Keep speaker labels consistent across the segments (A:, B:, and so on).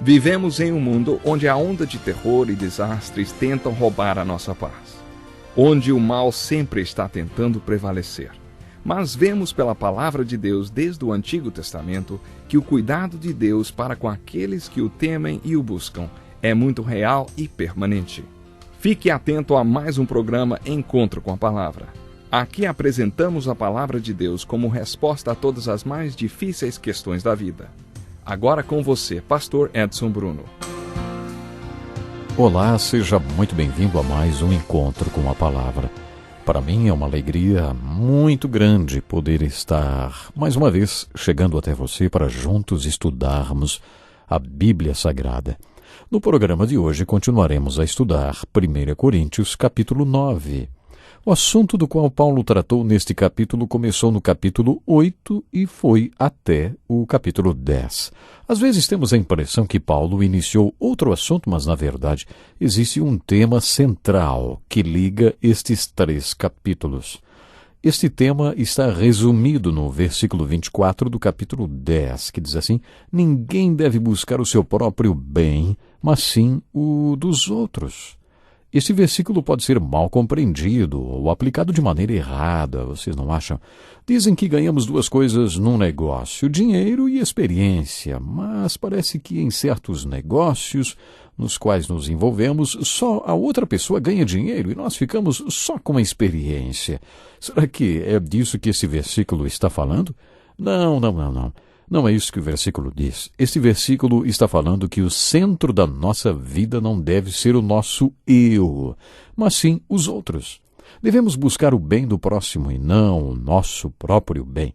A: Vivemos em um mundo onde a onda de terror e desastres tentam roubar a nossa paz, onde o mal sempre está tentando prevalecer. Mas vemos pela palavra de Deus desde o Antigo Testamento que o cuidado de Deus para com aqueles que o temem e o buscam é muito real e permanente. Fique atento a mais um programa Encontro com a Palavra. Aqui apresentamos a palavra de Deus como resposta a todas as mais difíceis questões da vida. Agora com você, Pastor Edson Bruno.
B: Olá, seja muito bem-vindo a mais um Encontro com a Palavra. Para mim é uma alegria muito grande poder estar, mais uma vez, chegando até você para juntos estudarmos a Bíblia Sagrada. No programa de hoje continuaremos a estudar 1 Coríntios, capítulo 9. O assunto do qual Paulo tratou neste capítulo começou no capítulo 8 e foi até o capítulo 10. Às vezes temos a impressão que Paulo iniciou outro assunto, mas na verdade existe um tema central que liga estes 3 capítulos. Este tema está resumido no versículo 24 do capítulo 10, que diz assim: ninguém deve buscar o seu próprio bem, mas sim o dos outros. Este versículo pode ser mal compreendido ou aplicado de maneira errada, vocês não acham? Dizem que ganhamos 2 coisas num negócio, dinheiro e experiência, mas parece que em certos negócios nos quais nos envolvemos, só a outra pessoa ganha dinheiro e nós ficamos só com a experiência. Será que é disso que esse versículo está falando? Não. Não é isso que o versículo diz. Este versículo está falando que o centro da nossa vida não deve ser o nosso eu, mas sim os outros. Devemos buscar o bem do próximo e não o nosso próprio bem.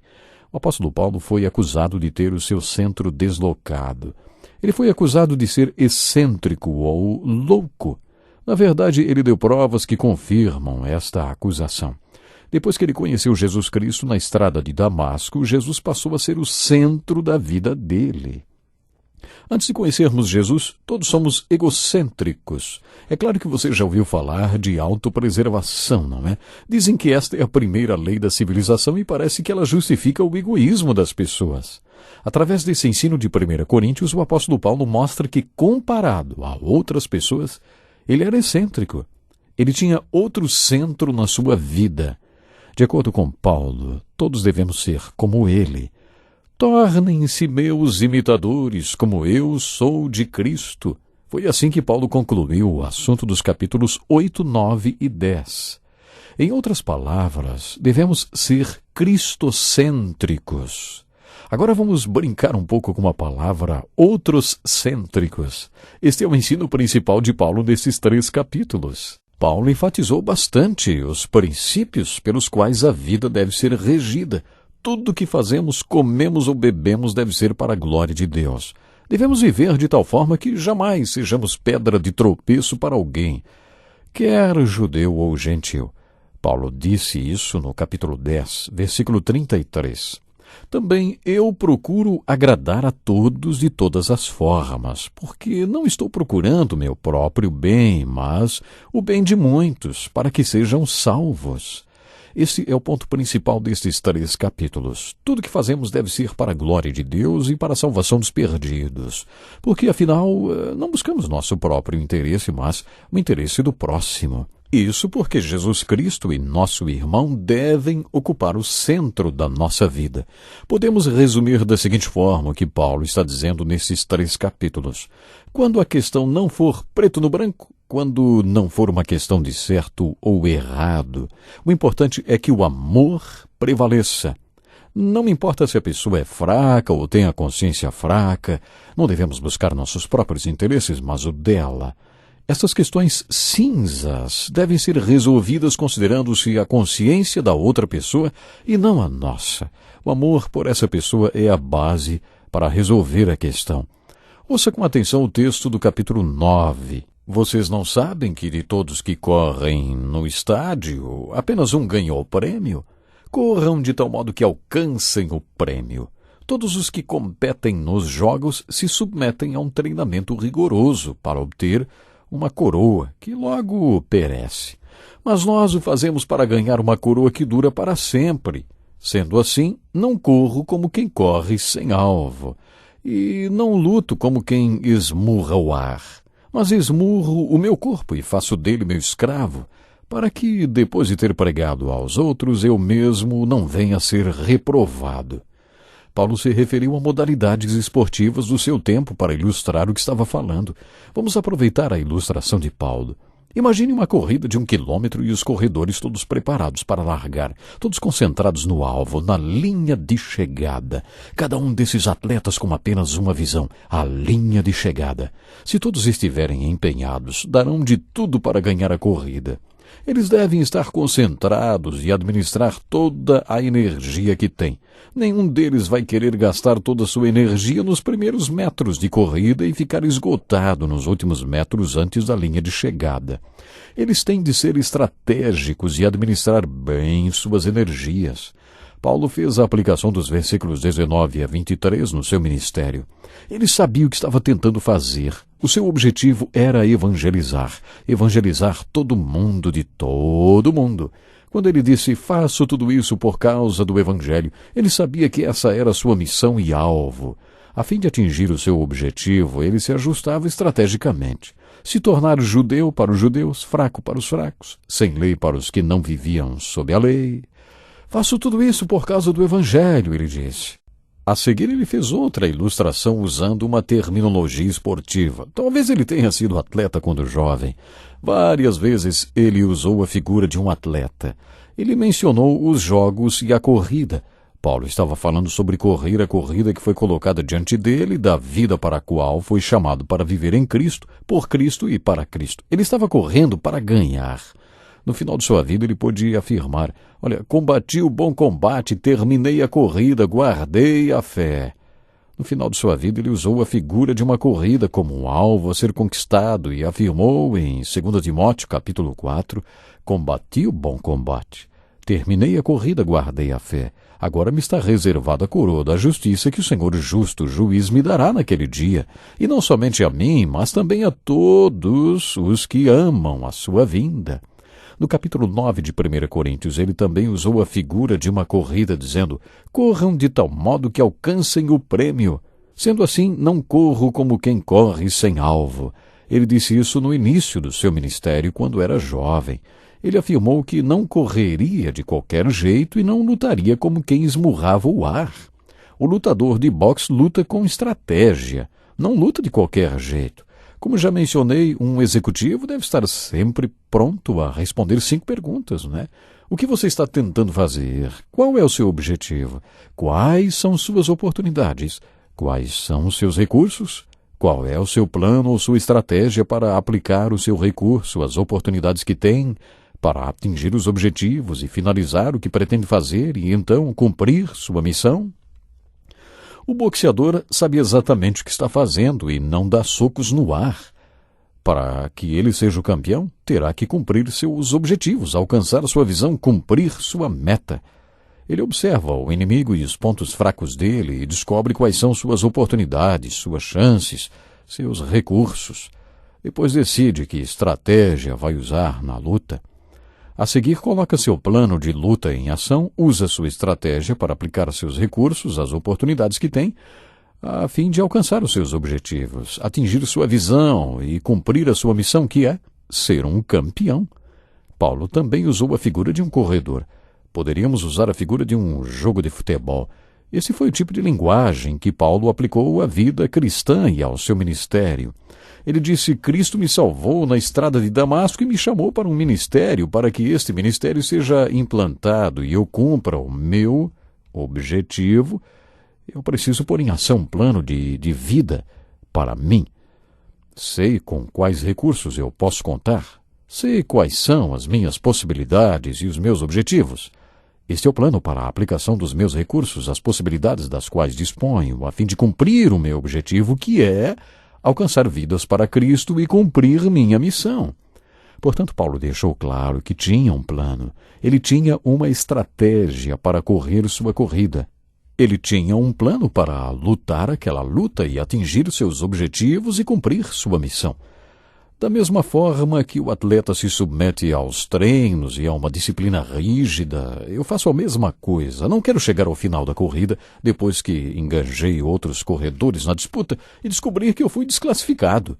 B: O apóstolo Paulo foi acusado de ter o seu centro deslocado. Ele foi acusado de ser excêntrico ou louco. Na verdade, ele deu provas que confirmam esta acusação. Depois que ele conheceu Jesus Cristo na estrada de Damasco, Jesus passou a ser o centro da vida dele. Antes de conhecermos Jesus, todos somos egocêntricos. É claro que você já ouviu falar de autopreservação, não é? Dizem que esta é a primeira lei da civilização e parece que ela justifica o egoísmo das pessoas. Através desse ensino de 1 Coríntios, o apóstolo Paulo mostra que, comparado a outras pessoas, ele era excêntrico. Ele tinha outro centro na sua vida. De acordo com Paulo, todos devemos ser como ele. Tornem-se meus imitadores, como eu sou de Cristo. Foi assim que Paulo concluiu o assunto dos capítulos 8, 9 e 10. Em outras palavras, devemos ser cristocêntricos. Agora vamos brincar um pouco com a palavra outroscêntricos. Este é o ensino principal de Paulo nesses 3 capítulos. Paulo enfatizou bastante os princípios pelos quais a vida deve ser regida. Tudo que fazemos, comemos ou bebemos deve ser para a glória de Deus. Devemos viver de tal forma que jamais sejamos pedra de tropeço para alguém, quer judeu ou gentil. Paulo disse isso no capítulo 10, versículo 33. Também eu procuro agradar a todos de todas as formas, porque não estou procurando meu próprio bem, mas o bem de muitos, para que sejam salvos. Esse é o ponto principal destes 3 capítulos. Tudo que fazemos deve ser para a glória de Deus e para a salvação dos perdidos, porque afinal não buscamos nosso próprio interesse, mas o interesse do próximo. Isso porque Jesus Cristo e nosso irmão devem ocupar o centro da nossa vida. Podemos resumir da seguinte forma o que Paulo está dizendo nesses 3 capítulos. Quando a questão não for preto no branco, quando não for uma questão de certo ou errado, o importante é que o amor prevaleça. Não importa se a pessoa é fraca ou tem a consciência fraca, não devemos buscar nossos próprios interesses, mas o dela. Essas questões cinzas devem ser resolvidas considerando-se a consciência da outra pessoa e não a nossa. O amor por essa pessoa é a base para resolver a questão. Ouça com atenção o texto do capítulo 9. Vocês não sabem que de todos que correm no estádio, apenas um ganha o prêmio? Corram de tal modo que alcancem o prêmio. Todos os que competem nos jogos se submetem a um treinamento rigoroso para obter uma coroa que logo perece. Mas nós o fazemos para ganhar uma coroa que dura para sempre. Sendo assim, não corro como quem corre sem alvo. E não luto como quem esmurra o ar, mas esmurro o meu corpo e faço dele meu escravo, para que, depois de ter pregado aos outros, eu mesmo não venha a ser reprovado. Paulo se referiu a modalidades esportivas do seu tempo para ilustrar o que estava falando. Vamos aproveitar a ilustração de Paulo. Imagine uma corrida de 1 quilômetro e os corredores todos preparados para largar, todos concentrados no alvo, na linha de chegada. Cada um desses atletas com apenas uma visão, a linha de chegada. Se todos estiverem empenhados, darão de tudo para ganhar a corrida. Eles devem estar concentrados e administrar toda a energia que têm. Nenhum deles vai querer gastar toda a sua energia nos primeiros metros de corrida e ficar esgotado nos últimos metros antes da linha de chegada. Eles têm de ser estratégicos e administrar bem suas energias. Paulo fez a aplicação dos versículos 19 a 23 no seu ministério. Ele sabia o que estava tentando fazer. O seu objetivo era evangelizar todo mundo de todo mundo. Quando ele disse, faço tudo isso por causa do Evangelho, ele sabia que essa era a sua missão e alvo. A fim de atingir o seu objetivo, ele se ajustava estrategicamente. Se tornar judeu para os judeus, fraco para os fracos, sem lei para os que não viviam sob a lei. Faço tudo isso por causa do Evangelho, ele disse. A seguir, ele fez outra ilustração usando uma terminologia esportiva. Talvez ele tenha sido atleta quando jovem. Várias vezes ele usou a figura de um atleta. Ele mencionou os jogos e a corrida. Paulo estava falando sobre correr a corrida que foi colocada diante dele, da vida para a qual foi chamado para viver em Cristo, por Cristo e para Cristo. Ele estava correndo para ganhar. No final de sua vida, ele pôde afirmar, olha, combati o bom combate, terminei a corrida, guardei a fé. No final de sua vida, ele usou a figura de uma corrida como um alvo a ser conquistado e afirmou em 2 Timóteo, capítulo 4, combati o bom combate, terminei a corrida, guardei a fé. Agora me está reservada a coroa da justiça que o Senhor justo juiz me dará naquele dia, e não somente a mim, mas também a todos os que amam a sua vinda. No capítulo 9 de 1 Coríntios, ele também usou a figura de uma corrida, dizendo, corram de tal modo que alcancem o prêmio. Sendo assim, não corro como quem corre sem alvo. Ele disse isso no início do seu ministério, quando era jovem. Ele afirmou que não correria de qualquer jeito e não lutaria como quem esmurrava o ar. O lutador de boxe luta com estratégia, não luta de qualquer jeito. Como já mencionei, um executivo deve estar sempre pronto a responder 5 perguntas, né? O que você está tentando fazer? Qual é o seu objetivo? Quais são suas oportunidades? Quais são os seus recursos? Qual é o seu plano ou sua estratégia para aplicar o seu recurso, as oportunidades que tem, para atingir os objetivos e finalizar o que pretende fazer e então cumprir sua missão? O boxeador sabe exatamente o que está fazendo e não dá socos no ar. Para que ele seja o campeão, terá que cumprir seus objetivos, alcançar sua visão, cumprir sua meta. Ele observa o inimigo e os pontos fracos dele e descobre quais são suas oportunidades, suas chances, seus recursos. Depois decide que estratégia vai usar na luta. A seguir, coloca seu plano de luta em ação, usa sua estratégia para aplicar seus recursos, as oportunidades que tem, a fim de alcançar os seus objetivos, atingir sua visão e cumprir a sua missão, que é ser um campeão. Paulo também usou a figura de um corredor. Poderíamos usar a figura de um jogo de futebol. Esse foi o tipo de linguagem que Paulo aplicou à vida cristã e ao seu ministério. Ele disse, Cristo me salvou na estrada de Damasco e me chamou para um ministério, para que este ministério seja implantado e eu cumpra o meu objetivo. Eu preciso pôr em ação um plano de vida para mim. Sei com quais recursos eu posso contar. Sei quais são as minhas possibilidades e os meus objetivos. Este é o plano para a aplicação dos meus recursos, as possibilidades das quais disponho, a fim de cumprir o meu objetivo, que é alcançar vidas para Cristo e cumprir minha missão. Portanto, Paulo deixou claro que tinha um plano. Ele tinha uma estratégia para correr sua corrida. Ele tinha um plano para lutar aquela luta e atingir seus objetivos e cumprir sua missão. Da mesma forma que o atleta se submete aos treinos e a uma disciplina rígida, eu faço a mesma coisa. Não quero chegar ao final da corrida, depois que enganjei outros corredores na disputa, e descobrir que eu fui desclassificado.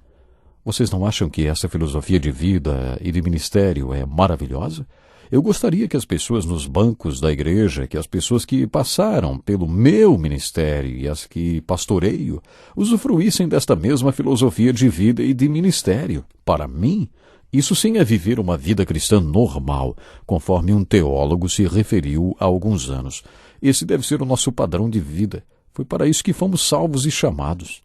B: Vocês não acham que essa filosofia de vida e de ministério é maravilhosa? Eu gostaria que as pessoas nos bancos da igreja, que as pessoas que passaram pelo meu ministério e as que pastoreio, usufruíssem desta mesma filosofia de vida e de ministério. Para mim, isso sim é viver uma vida cristã normal, conforme um teólogo se referiu há alguns anos. Esse deve ser o nosso padrão de vida. Foi para isso que fomos salvos e chamados.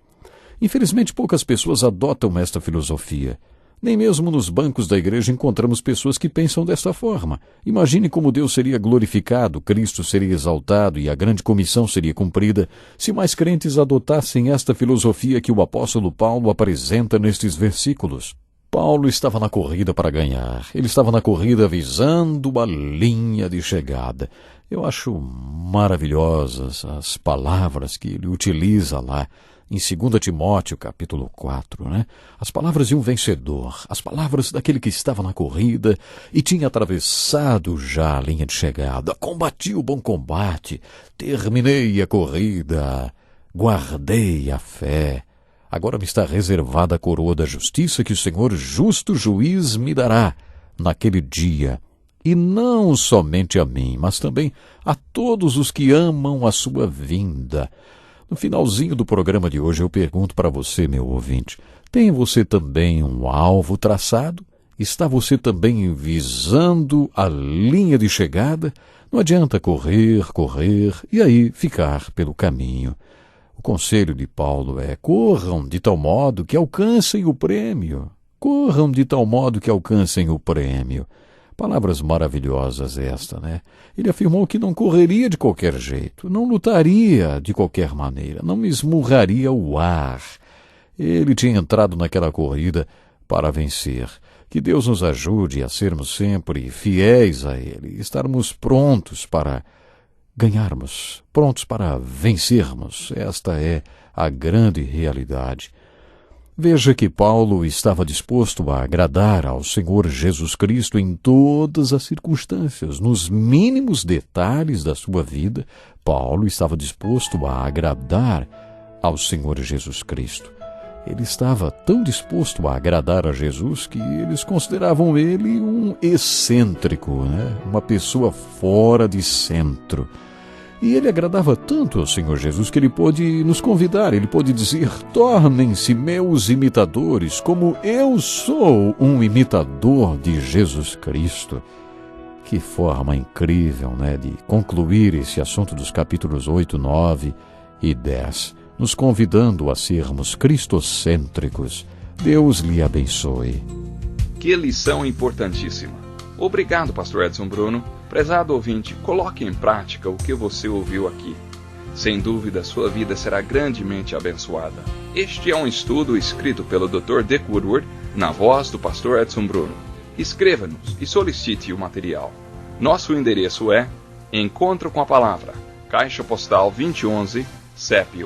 B: Infelizmente, poucas pessoas adotam esta filosofia. Nem mesmo nos bancos da igreja encontramos pessoas que pensam desta forma. Imagine como Deus seria glorificado, Cristo seria exaltado e a grande comissão seria cumprida se mais crentes adotassem esta filosofia que o apóstolo Paulo apresenta nestes versículos. Paulo estava na corrida para ganhar. Ele estava na corrida visando a linha de chegada. Eu acho maravilhosas as palavras que ele utiliza lá em 2 Timóteo, capítulo 4, né? As palavras de um vencedor, as palavras daquele que estava na corrida e tinha atravessado já a linha de chegada. Combati o bom combate, terminei a corrida, guardei a fé. Agora me está reservada a coroa da justiça que o Senhor, justo juiz, me dará naquele dia. E não somente a mim, mas também a todos os que amam a sua vinda. No finalzinho do programa de hoje eu pergunto para você, meu ouvinte, tem você também um alvo traçado? Está você também visando a linha de chegada? Não adianta correr e aí ficar pelo caminho. O conselho de Paulo é: corram de tal modo que alcancem o prêmio. Corram de tal modo que alcancem o prêmio. Palavras maravilhosas esta, né? Ele afirmou que não correria de qualquer jeito, não lutaria de qualquer maneira, não esmurraria o ar. Ele tinha entrado naquela corrida para vencer. Que Deus nos ajude a sermos sempre fiéis a Ele, estarmos prontos para ganharmos, prontos para vencermos. Esta é a grande realidade. Veja que Paulo estava disposto a agradar ao Senhor Jesus Cristo em todas as circunstâncias, nos mínimos detalhes da sua vida. Paulo estava disposto a agradar ao Senhor Jesus Cristo. Ele estava tão disposto a agradar a Jesus que eles consideravam ele um excêntrico, né? Uma pessoa fora de centro. E ele agradava tanto ao Senhor Jesus que ele pôde nos convidar, ele pôde dizer: tornem-se meus imitadores, como eu sou um imitador de Jesus Cristo. Que forma incrível, né, de concluir esse assunto dos capítulos 8, 9 e 10, nos convidando a sermos cristocêntricos. Deus lhe abençoe.
A: Que lição importantíssima. Obrigado, pastor Edson Bruno. Prezado ouvinte, coloque em prática o que você ouviu aqui. Sem dúvida, sua vida será grandemente abençoada. Este é um estudo escrito pelo Dr. Dick Woodward, na voz do pastor Edson Bruno. Escreva-nos e solicite o material. Nosso endereço é Encontro com a Palavra, Caixa Postal 2011, CEP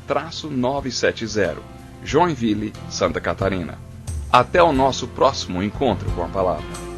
A: 89201-970, Joinville, Santa Catarina. Até o nosso próximo Encontro com a Palavra.